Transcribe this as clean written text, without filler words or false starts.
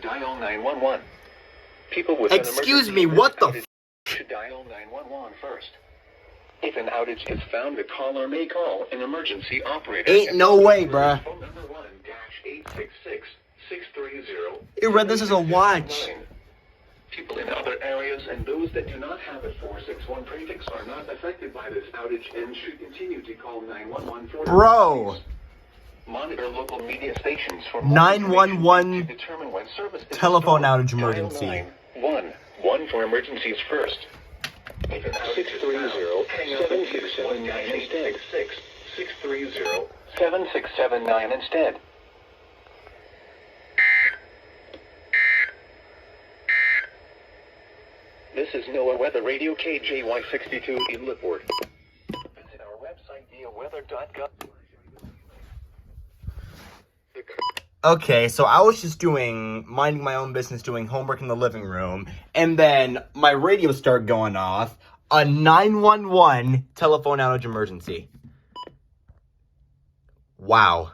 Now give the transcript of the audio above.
should dial 911. People with Excuse me, what the f***? Should dial 911 first. If an outage is found, the caller may call an emergency operator. Ain't no way, bruh. Phone number 1-866-630. You read this as a watch. People in other areas and those that do not have a 461 prefix are not affected by this outage and should continue to call 911 for Bro. Monitor local media stations for 911 to determine when service is telephone restored. outage emergency. Dial 911 for emergencies first. If an outage 630-7679 instead. 630-7679 instead. This is NOAA Weather Radio KJY62 in LaPorte. Visit our website neoweather.gov. Okay, so I was just minding my own business, doing homework in the living room, and then my radio started going off. A 911 telephone outage emergency. Wow.